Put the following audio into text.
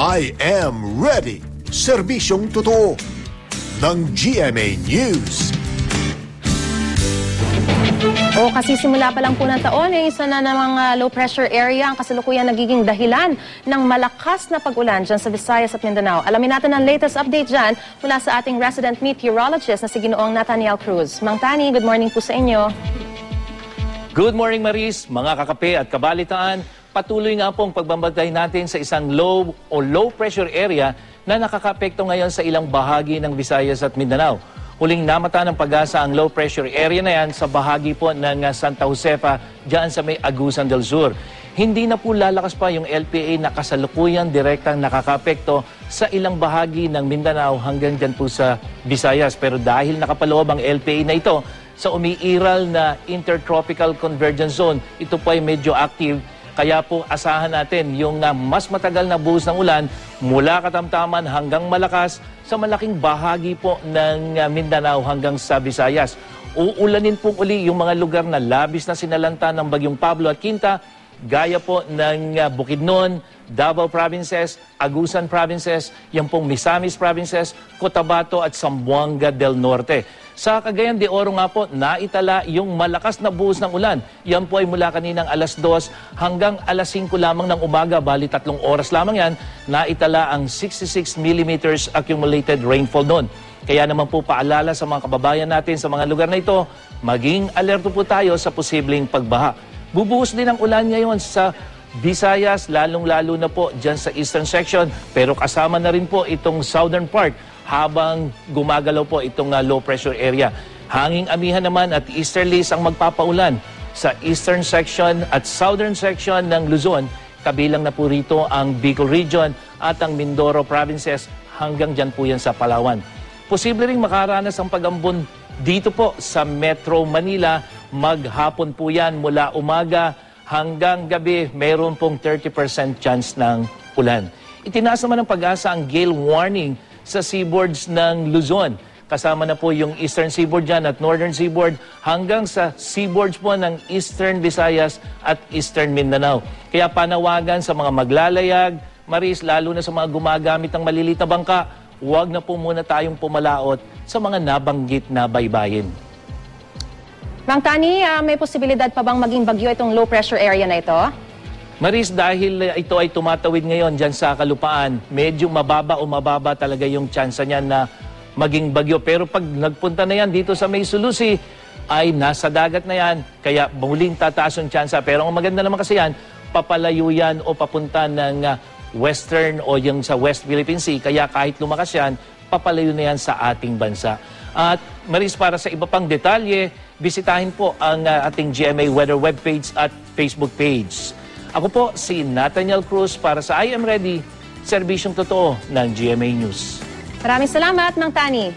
I am ready. Serbisyong totoo ng GMA News. O kasi simula pa lang po ng taon, isa na namang low pressure area ang kasalukuyan nagiging dahilan ng malakas na pag-ulan dyan sa Visayas at Mindanao. Alamin natin ang latest update dyan mula sa ating resident meteorologist na si Ginoong Nathaniel Cruz. Mang Tani, good morning po sa inyo. Good morning, Maris, mga kakape at kabalitaan. Patuloy nga pong pagbabantay natin sa isang low pressure area na nakakapekto ngayon sa ilang bahagi ng Visayas at Mindanao. Huling namata ng pag-asa ang low pressure area na yan sa bahagi po ng Santa Josefa dyan sa may Agusan del Sur. Hindi na po lalakas pa yung LPA na kasalukuyan direktang nakakapekto sa ilang bahagi ng Mindanao hanggang dyan po sa Visayas. Pero dahil nakapaloob ang LPA na ito sa umiiral na Intertropical Convergence Zone, ito po ay medyo active. Kaya po asahan natin yung mas matagal na buhos ng ulan mula katamtaman hanggang malakas sa malaking bahagi po ng Mindanao hanggang sa Visayas. Uulanin po uli yung mga lugar na labis na sinalanta ng Bagyong Pablo at Quinta, gaya po ng Bukidnon, Davao Provinces, Agusan Provinces, yung pong Misamis Provinces, Cotabato at Zamboanga del Norte. Sa Cagayan de Oro nga po, naitala yung malakas na buhos ng ulan. Yan po ay mula kaninang alas 2 hanggang alas 5 lamang ng umaga, bali 3 oras lamang yan, naitala ang 66 millimeters accumulated rainfall noon. Kaya naman po paalala sa mga kababayan natin sa mga lugar na ito, maging alerto po tayo sa posibleng pagbaha. Bubuhos din ang ulan ngayon sa Visayas, lalong-lalo na po dyan sa eastern section, pero kasama na rin po itong southern part habang gumagalaw po itong low pressure area. Hanging amihan naman at easterlies ang magpapaulan sa eastern section at southern section ng Luzon. Kabilang na po rito ang Bicol Region at ang Mindoro Provinces, hanggang dyan po yan sa Palawan. Posible ring makaranas ang pag-ambon dito po sa Metro Manila. Maghapon po yan mula umaga hanggang gabi, mayroon pong 30% chance ng ulan. Itinaas naman ng pag-asa ang gale warning sa seaboards ng Luzon. Kasama na po yung eastern seaboard dyan at northern seaboard hanggang sa seaboards po ng eastern Visayas at eastern Mindanao. Kaya panawagan sa mga maglalayag, Maris, lalo na sa mga gumagamit ng maliliit na bangka, huwag na po muna tayong pumalaot sa mga nabanggit na baybayin. Mang Tani, may posibilidad pa bang maging bagyo itong low pressure area na ito? Maris, dahil ito ay tumatawid ngayon dyan sa kalupaan, medyo mababa talaga yung tsansa niyan na maging bagyo. Pero pag nagpunta na yan dito sa may Sulusi, ay nasa dagat na yan, kaya muling tataas yung tsansa. Pero ang maganda naman kasi yan, papalayo yan o papunta ng western o yung sa West Philippine Sea, kaya kahit lumakas yan, papalayo na yan sa ating bansa. At Maris, para sa iba pang detalye, bisitahin po ang ating GMA Weather webpage at Facebook page. Ako po si Nathaniel Cruz para sa I Am Ready, serbisyong totoo ng GMA News. Maraming salamat, Mang Tani.